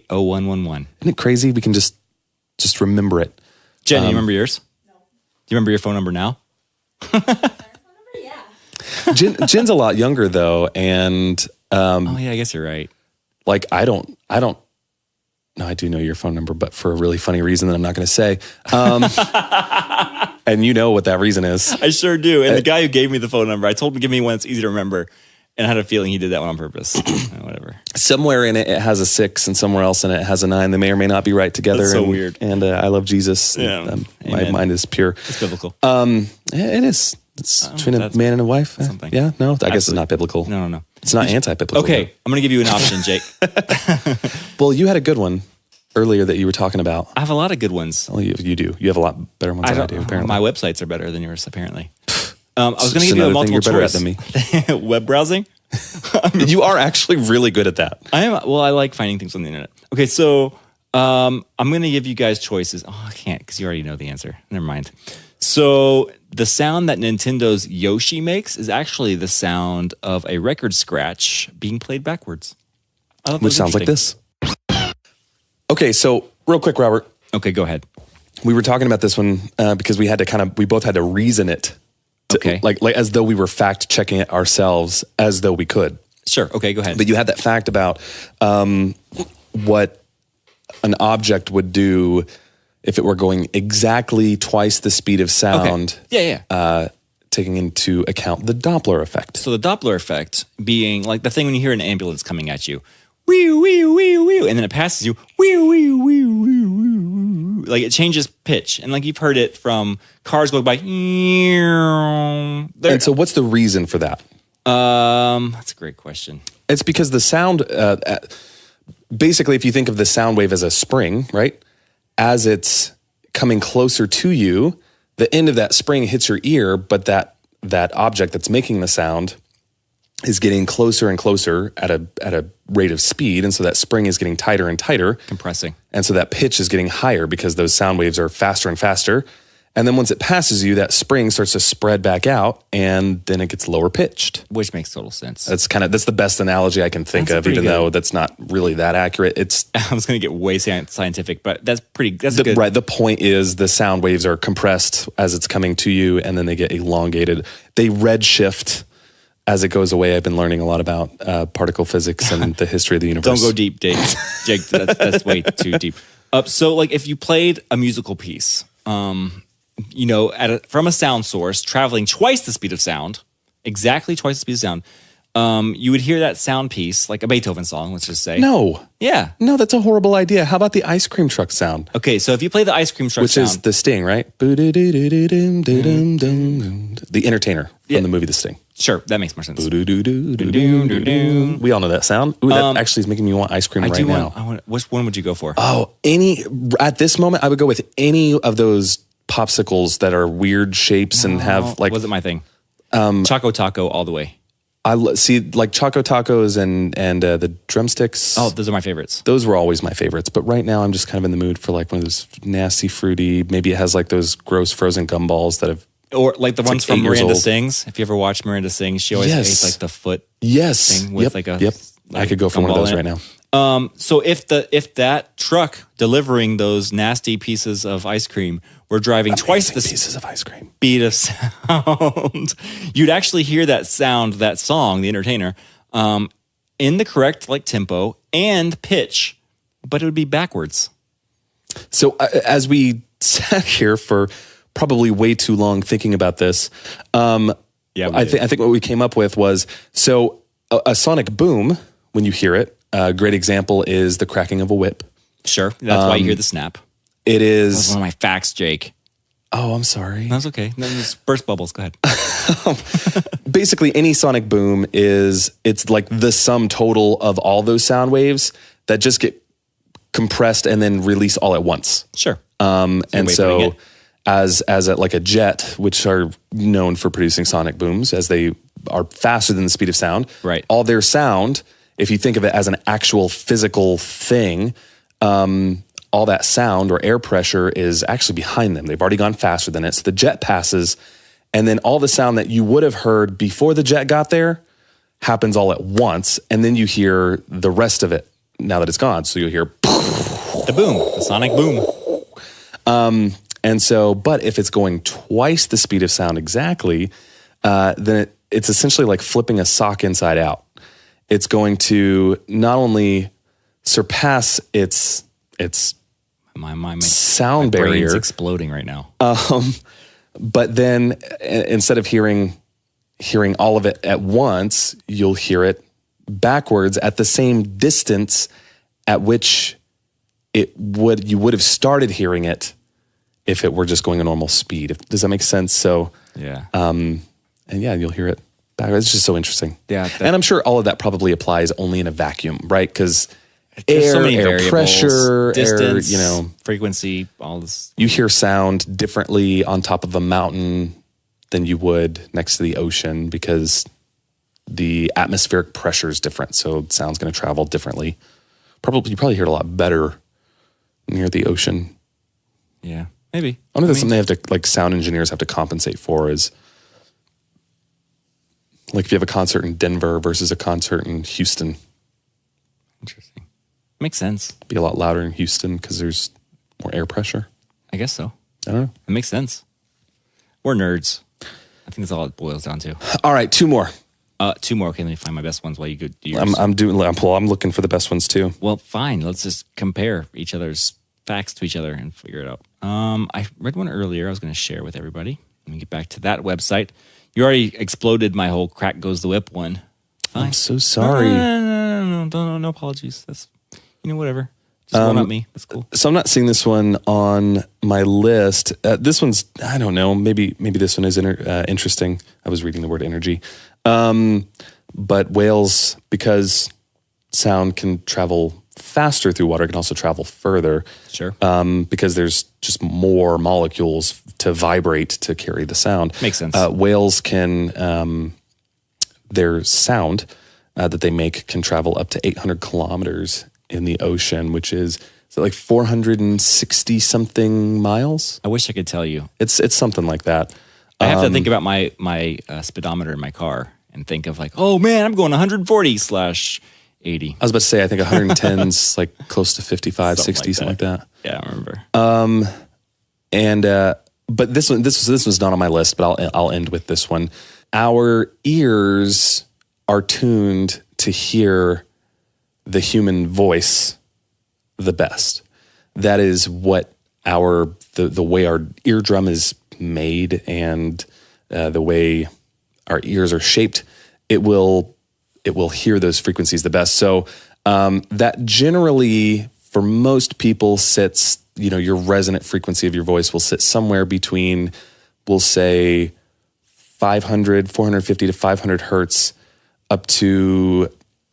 838-0111. Isn't it crazy? We can just remember it. Jen, you remember yours? No. Do you remember your phone number now? Yeah. Jen's a lot younger though, and oh yeah, I guess you're right. Like I don't. No, I do know your phone number, but for a really funny reason that I'm not going to say. And you know what that reason is. I sure do. And the guy who gave me the phone number, I told him to give me one that's easy to remember. And I had a feeling he did that one on purpose. Whatever. Somewhere in it has a 6 and somewhere else in it has a 9. They may or may not be right together. That's so weird. And I love Jesus. Yeah. My mind is pure. It's biblical. It is. It's between a man and a wife. Something. Yeah, no, I guess it's not biblical. No. It's not anti-biblical. Okay, I'm going to give you an option, Jake. Well, you had a good one earlier that you were talking about. I have a lot of good ones. Well, you do. You have a lot better ones than I do, apparently. My websites are better than yours, apparently. I was going to give you a multiple you're choice. better at than me. Web browsing? You are actually really good at that. I am. Well, I like finding things on the internet. Okay, so I'm going to give you guys choices. Oh, I can't because you already know the answer. Never mind. So the sound that Nintendo's Yoshi makes is actually the sound of a record scratch being played backwards. Which sounds like this. Okay, so real quick, Robert. Okay, go ahead. We were talking about this one because we both had to reason it. Okay. Like as though we were fact checking it ourselves, as though we could. Sure. Okay, go ahead. But you had that fact about what an object would do if it were going exactly twice the speed of sound. Okay. Yeah. Taking into account the Doppler effect. So the Doppler effect being like the thing when you hear an ambulance coming at you, wee wee wee wee, and then it passes you, wee wee wee wee wee, like it changes pitch, and like you've heard it from cars going by. And so, what's the reason for that? That's a great question. It's because the sound, basically, if you think of the sound wave as a spring, right? As it's coming closer to you, the end of that spring hits your ear, but that object that's making the sound is getting closer and closer at a rate of speed, and so that spring is getting tighter and tighter, Compressing. and so that pitch is getting higher because those sound waves are faster and faster. And then once it passes you, that spring starts to spread back out, and then it gets lower pitched. Which makes total sense. That's the best analogy I can think That's of, pretty even good. though that's not really that accurate. It's I was going to get way scientific, but that's good. right. The point is the sound waves are compressed as it's coming to you, and then they get elongated. They redshift as it goes away. I've been learning a lot about particle physics and the history of the universe. Don't go deep, Jake. Jake, that's way too deep. So, like, if you played a musical piece, from a sound source traveling twice the speed of sound, exactly twice the speed of sound, you would hear that sound piece, like a Beethoven song, let's just say. No, Yeah. that's a horrible idea. How about the ice cream truck sound? Okay, so if you play the ice cream truck Which sound, is the Sting, right? The entertainer from the movie The Sting. sure, that makes more sense. We all know that sound. Ooh, that actually is making me want ice cream right now. Which one would you go for? Oh, at this moment, I would go with any of those popsicles that are weird shapes and have like. Wasn't my thing. Choco Taco all the way. See, like Choco Tacos and the drumsticks. Oh, those are my favorites. Those were always my favorites. But right now, I'm just kind of in the mood for like one of those nasty, fruity. Maybe it has like those gross frozen gumballs that have. Or like the ones like from 8 years Miranda old. Sings. If you ever watch Miranda Sings, she always ate like the foot Yes. thing with like a. Yep. I could go for one of gumball those in right it. now. So if that truck delivering those nasty pieces of ice cream were driving twice the pieces of ice cream. speed of sound, you'd actually hear that sound, that song, the entertainer, in the correct like tempo and pitch, but it would be backwards. So as we sat here for probably way too long thinking about this, I think what we came up with was a sonic boom. When you hear it, a great example is the cracking of a whip. Sure, that's why you hear the snap. It is. That's one of my facts, Jake. Oh, I'm sorry. That's okay. No, just burst bubbles. Go ahead. Basically, any sonic boom it's like the sum total of all those sound waves that just get compressed and then release all at once. Sure. And so as a jet, which are known for producing sonic booms, as they are faster than the speed of sound, right? All their sound, if you think of it as an actual physical thing, all that sound or air pressure is actually behind them. They've already gone faster than it. So the jet passes, and then all the sound that you would have heard before the jet got there happens all at once, and then you hear the rest of it now that it's gone. So you'll hear the boom, the sonic boom. And so, but if it's going twice the speed of sound exactly, then it's essentially like flipping a sock inside out. It's going to not only surpass its My sound brain's barrier, exploding right now. But then instead of hearing all of it at once, you'll hear it backwards at the same distance at which you would have started hearing it if it were just going a normal speed. Does that make sense? So Yeah. and yeah, you'll hear it backwards. It's just so interesting. Yeah, and I'm sure all of that probably applies only in a vacuum, right? Because There's so many air variables, pressure, distance, air, frequency, all this. you hear sound differently on top of a mountain than you would next to the ocean because the atmospheric pressure is different. So sound's going to travel differently. You probably hear it a lot better near the ocean. Yeah, maybe. I wonder if that's something they have to, like, sound engineers have to compensate for, is like if you have a concert in Denver versus a concert in Houston, Interesting. Makes sense. be a lot louder in Houston because there's more air pressure. I guess so. I don't know. It makes sense. We're nerds. I think that's all it boils down to. All right, two more. 2 more. Okay, let me find my best ones while you go do yours. I'm looking for the best ones too. Well, fine. Let's just compare each other's facts to each other and figure it out. I read one earlier I was going to share with everybody. Let me get back to that website. You already exploded my whole crack goes the whip one. Fine. I'm so sorry. No apologies. That's, whatever. Just one up me. That's cool. So I'm not seeing this one on my list. This one's, I don't know, maybe this one is interesting. I was reading the word energy. But whales, because sound can travel faster through water, can also travel further. Sure. Because there's just more molecules to vibrate to carry the sound. Makes sense. Whales can, their sound that they make can travel up to 800 kilometers in the ocean, which is like 460 something miles. I wish I could tell you. It's something like that. I have to think about my speedometer in my car and think of like, oh man, I'm going 140/80. I was about to say, I think 110's like close to 55, 60, something like that. Yeah, I remember. But this was not on my list, but I'll end with this one. Our ears are tuned to hear the human voice the best. That is what the way our eardrum is made and the way our ears are shaped. It will hear those frequencies the best. So that generally, for most people, sits, your resonant frequency of your voice will sit somewhere between, we'll say, 450 to 500 hertz up to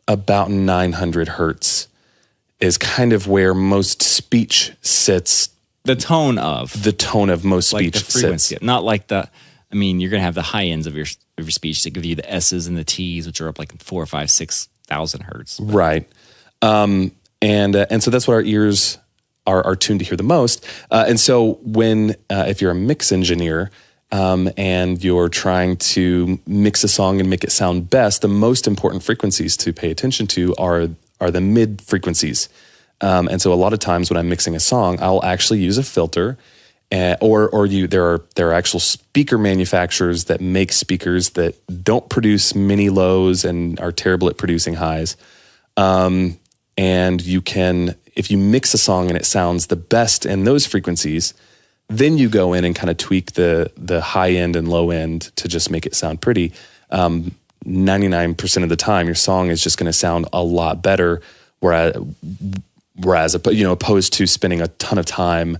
about 900 hertz is kind of where most speech sits. The tone of most like speech the frequency, sits. not like you're going to have the high ends of your speech that give you the S's and the T's, which are up like 4, 5, 6,000 hertz. Right. And so that's what our ears are tuned to hear the most. And so if you're a mix engineer, and you're trying to mix a song and make it sound best, the most important frequencies to pay attention to are the mid frequencies. And so a lot of times when I'm mixing a song, I'll actually use a filter, there are actual speaker manufacturers that make speakers that don't produce many lows and are terrible at producing highs. And you can, if you mix a song and it sounds the best in those frequencies, then you go in and kind of tweak the high end and low end to just make it sound pretty. 99% of the time, your song is just going to sound a lot better, whereas opposed to spending a ton of time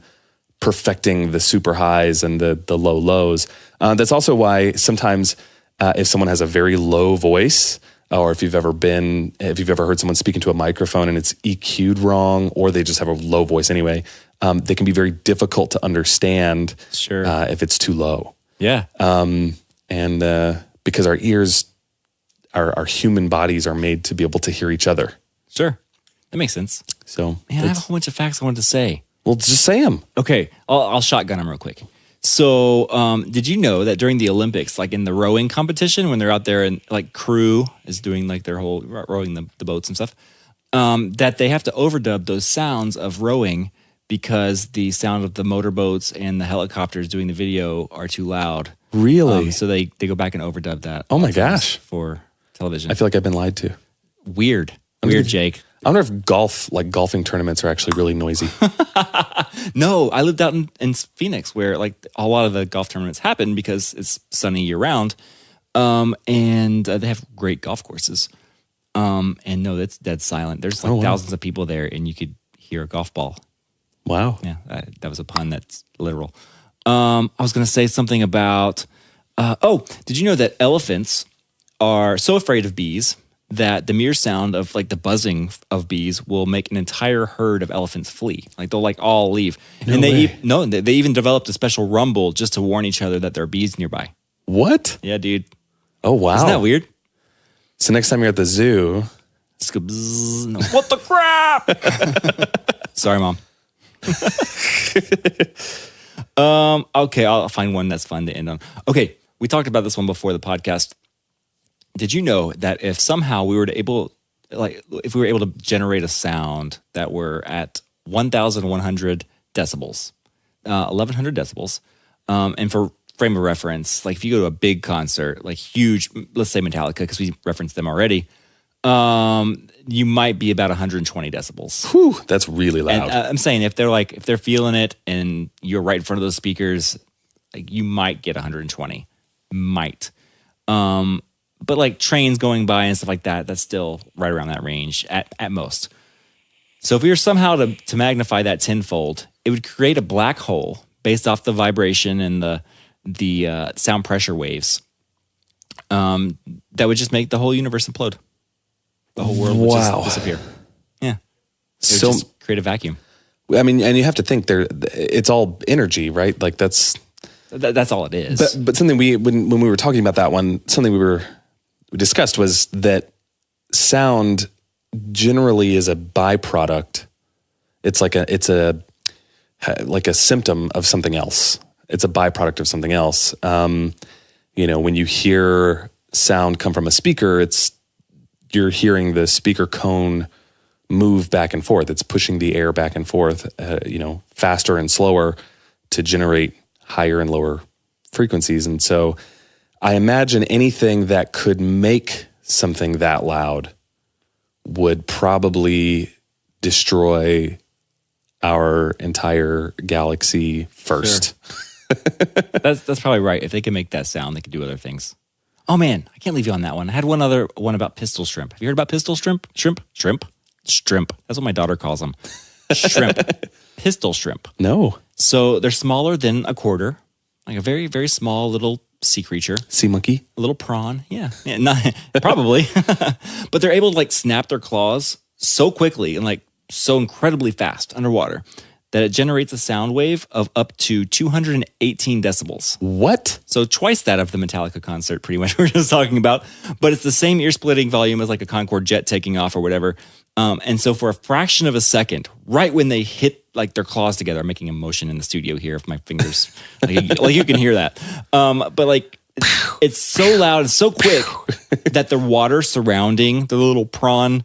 perfecting the super highs and the low lows. That's also why sometimes if someone has a very low voice, or if you've ever heard someone speaking to a microphone and it's EQ'd wrong, or they just have a low voice anyway, they can be very difficult to understand. Sure. If it's too low. Yeah. Because our ears, our human bodies are made to be able to hear each other. Sure. That makes sense. So Man, I have a whole bunch of facts I wanted to say. Well, just say them. Okay, I'll shotgun them real quick. So, did you know that during the Olympics, like in the rowing competition, when they're out there and like crew is doing like their whole rowing the boats and stuff, that they have to overdub those sounds of rowing because the sound of the motorboats and the helicopters doing the video are too loud. Really? So they go back and overdub that. Oh my gosh. For television. I feel like I've been lied to. Weird, Jake. I wonder if golfing tournaments are actually really noisy. No, I lived out in Phoenix where like a lot of the golf tournaments happen because it's sunny year round. And they have great golf courses. And no, that's dead silent. There's like thousands of people there and you could hear a golf ball. Wow. Yeah, that was a pun. That's literal. I was going to say something about, did you know that elephants are so afraid of bees that the mere sound of like the buzzing of bees will make an entire herd of elephants flee? Like they'll like all leave. And they even developed a special rumble just to warn each other that there are bees nearby. What? Yeah, dude. Oh, wow. Isn't that weird? So next time you're at the zoo. Just go bzzz, no, what the crap? Sorry, Mom. Okay, I'll find one that's fun to end on. Okay, we talked about this one before the podcast. Did you know that if somehow we were able to generate a sound that were at 1,100 decibels, 1,100 decibels, and for frame of reference, like if you go to a big concert, like huge, let's say Metallica, because we referenced them already, you might be about 120 decibels. Whew, that's really loud. And, I'm saying if they're feeling it and you're right in front of those speakers, like you might get 120, might. But like trains going by and stuff like that, that's still right around that range at most. So if we were somehow to magnify that tenfold, it would create a black hole based off the vibration and the sound pressure waves. That would just make the whole universe implode. The whole world would just disappear. Yeah. It would just create a vacuum. I mean, and you have to think it's all energy, right? Like that's all it is. But something when we were talking about that one, something we discussed was that sound generally is a byproduct. It's like a symptom of something else. It's a byproduct of something else. When you hear sound come from a speaker, you're hearing the speaker cone move back and forth. It's pushing the air back and forth, faster and slower to generate higher and lower frequencies. And so I imagine anything that could make something that loud would probably destroy our entire galaxy first. Sure. That's probably right. If they can make that sound, they could do other things. Oh man, I can't leave you on that one. I had one other one about pistol shrimp. Have you heard about pistol shrimp? Shrimp. That's what my daughter calls them. Shrimp. Pistol shrimp. No. So they're smaller than a quarter, like a very, very small little sea creature. Sea monkey? A little prawn. Yeah not, probably. But they're able to like snap their claws so quickly and like so incredibly fast underwater that it generates a sound wave of up to 218 decibels. What? So twice that of the Metallica concert, pretty much we were just talking about. But it's the same ear-splitting volume as like a Concorde jet taking off or whatever. And so for a fraction of a second, right when they hit like their claws together, I'm making a motion in the studio here of my fingers. like you can hear that. But like it's so loud and so quick that the water surrounding the little prawn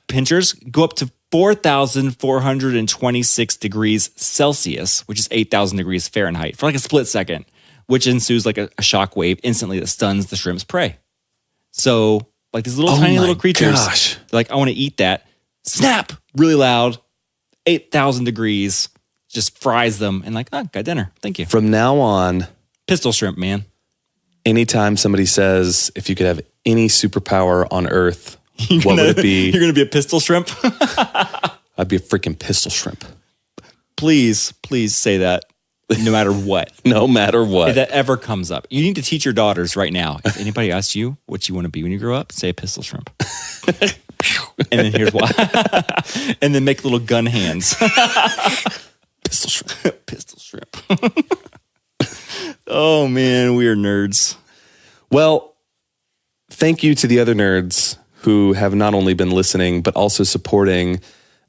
pinchers go up to 4,426 degrees Celsius, which is 8,000 degrees Fahrenheit, for like a split second, which ensues like a shock wave instantly that stuns the shrimp's prey. So like these little tiny little creatures, they're like, I want to eat that. Snap, really loud, 8,000 degrees, just fries them and like, got dinner. Thank you. From now on, pistol shrimp, man. Anytime somebody says, if you could have any superpower on Earth, what would it be? You're going to be a pistol shrimp? I'd be a freaking pistol shrimp. Please say that no matter what. No matter what. If that ever comes up. You need to teach your daughters right now. If anybody asks you what you want to be when you grow up, say a pistol shrimp. And then here's why. And then make little gun hands. Pistol shrimp. Pistol shrimp. Oh man, we are nerds. Well, thank you to the other nerds who have not only been listening, but also supporting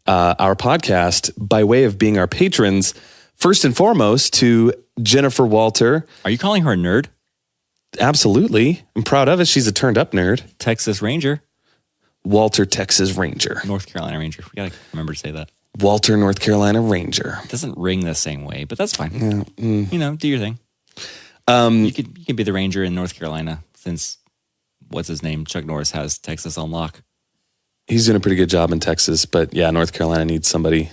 our podcast by way of being our patrons. First and foremost, to Jennifer Walter. Are you calling her a nerd? Absolutely. I'm proud of it. She's a turned up nerd. Texas Ranger. Walter, Texas Ranger. North Carolina Ranger. We got to remember to say that. Walter, North Carolina Ranger. It doesn't ring the same way, but that's fine. Yeah, do your thing. You can be the Ranger in North Carolina since, what's his name? Chuck Norris has Texas on lock. He's doing a pretty good job in Texas, but yeah, North Carolina needs somebody.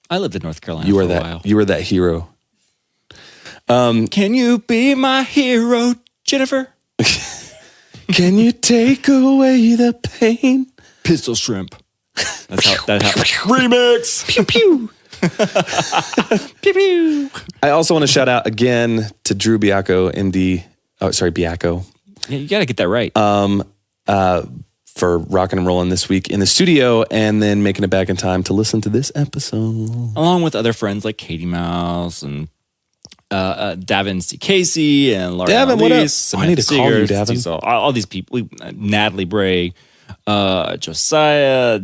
I lived in North Carolina You for are a that. while. You are that hero. Can you be my hero, Jennifer? Can you take away the pain? Pistol Shrimp. That's how that happened. Remix. Pew pew. Pew pew. I also want to shout out again to Drew Biacco, MD. Oh, sorry, Biacco. Yeah, you got to get that right. For rocking and rolling this week in the studio and then making it back in time to listen to this episode. Along with other friends like Katie Mouse and Davin C. Casey and Laura Davin, what up? Elise, I need to call you, Seegers, Davin. so all these people, Natalie Bray, Josiah,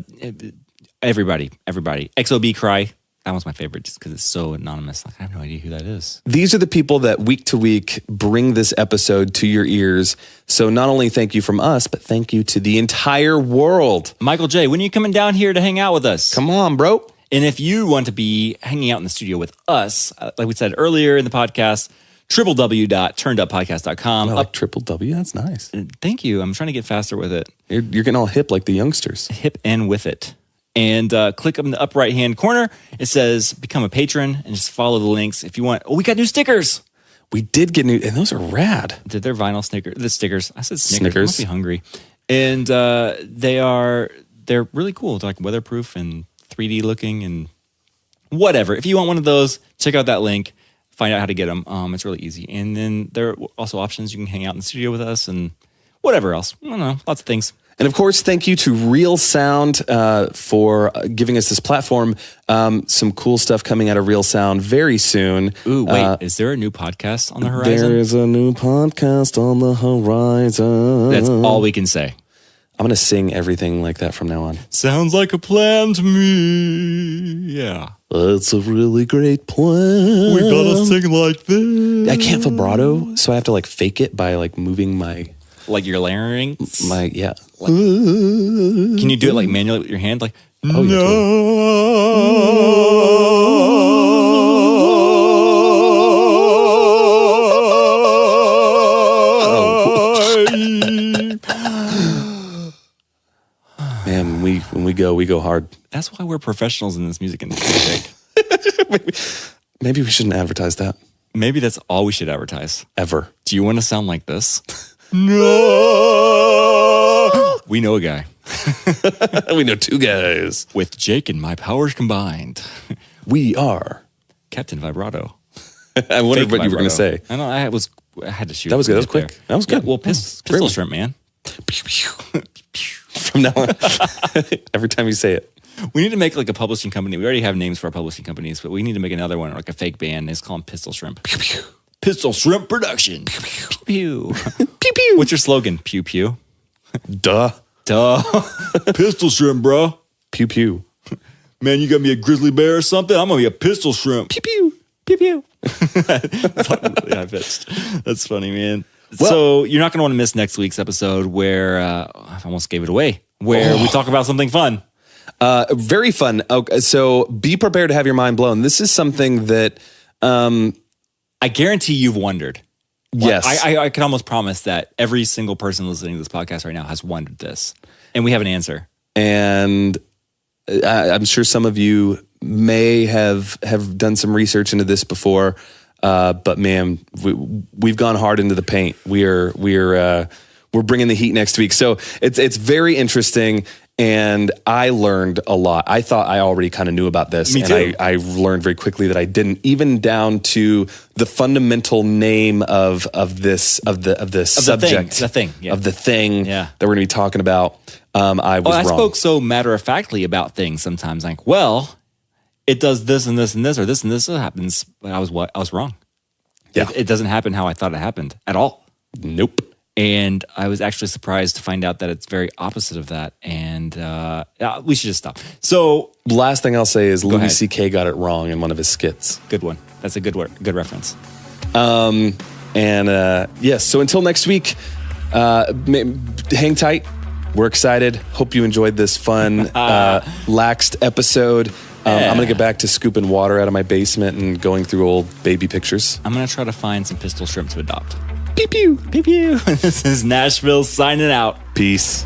everybody. XOB Cry. That one's my favorite just because it's so anonymous. Like, I have no idea who that is. These are the people that week to week bring this episode to your ears. So not only thank you from us, but thank you to the entire world. Michael J., when are you coming down here to hang out with us? Come on, bro. And if you want to be hanging out in the studio with us, like we said earlier in the podcast, www.turneduppodcast.com. I like triple W. That's nice. Thank you. I'm trying to get faster with it. You're getting all hip like the youngsters. Hip and with it. And click up in the upper right-hand corner. It says become a patron and just follow the links if you want. Oh, we got new stickers. We did get new, and those are rad. They're vinyl the stickers. I said Snickers. Snickers. I must be hungry. And they're really cool. They're like weatherproof and 3D looking and whatever. If you want one of those, check out that link. Find out how to get them. It's really easy. And then there are also options. You can hang out in the studio with us and whatever else. I don't know. Lots of things. And of course, thank you to Real Sound for giving us this platform. Some cool stuff coming out of Real Sound very soon. Ooh, wait. Is there a new podcast on the horizon? There is a new podcast on the horizon. That's all we can say. I'm going to sing everything like that from now on. Sounds like a plan to me. Yeah. It's a really great plan. We gotta sing like this. I can't vibrato, so I have to like fake it by like moving my Like your larynx? yeah. Can you do it like manually with your hand? Like, Oh, yeah, Man, when we go hard. that's why we're professionals in this music industry. Maybe we shouldn't advertise that Maybe that's all we should advertise. ever. Do you want to sound like this? No. We know a guy We know two guys. with Jake and my powers combined. We are. Captain Vibrato. I wondered Fake what you were going to vibrato. say. I know. I had to shoot. That was good. That was right there. quick. That was good. Yeah, well, Great pistol one. shrimp, man. From now on, every time you say it. We need to make like a publishing company. We already have names for our publishing companies, but we need to make another one, like a fake band. Let's call them Pistol Shrimp. Pistol Shrimp Production. Pew pew. Pew pew. What's your slogan? Pew pew. Duh. Duh. Pistol Shrimp, bro. Pew pew. Man, you got me a grizzly bear or something? I'm gonna be a pistol shrimp. Pew pew. Pew pew. That's really high pitched. That's funny, man. Well- So you're not gonna want to miss next week's episode where I almost gave it away. Where we talk about something fun. Very fun. Okay, so be prepared to have your mind blown. This is something that, I guarantee you've wondered. yes. I can almost promise that every single person listening to this podcast right now has wondered this. And we have an answer. And I'm sure some of you may have done some research into this before, but man, we've gone hard into the paint. We're bringing the heat next week, so it's very interesting. And I learned a lot. I thought I already kind of knew about this, Me too. and I learned very quickly that I didn't, even down to the fundamental name of the subject, The thing, yeah. of the thing Yeah. that we're going to be talking about. I was I wrong. spoke so matter-of-factly about things sometimes, like, well, it does this and this and this, or this and this happens, but I was wrong. Yeah. It doesn't happen how I thought it happened at all. Nope. And I was actually surprised to find out that it's very opposite of that. And we should just stop. So, Last thing I'll say is Louis ahead. C.K. got it wrong in one of his skits. good one. That's a good reference. Yes, so until next week, hang tight. We're excited. Hope you enjoyed this fun, laxed episode. I'm going to get back to scooping water out of my basement and going through old baby pictures. I'm going to try to find some pistol shrimp to adopt. Pew pew. Pew pew. This is Nashville signing out. Peace.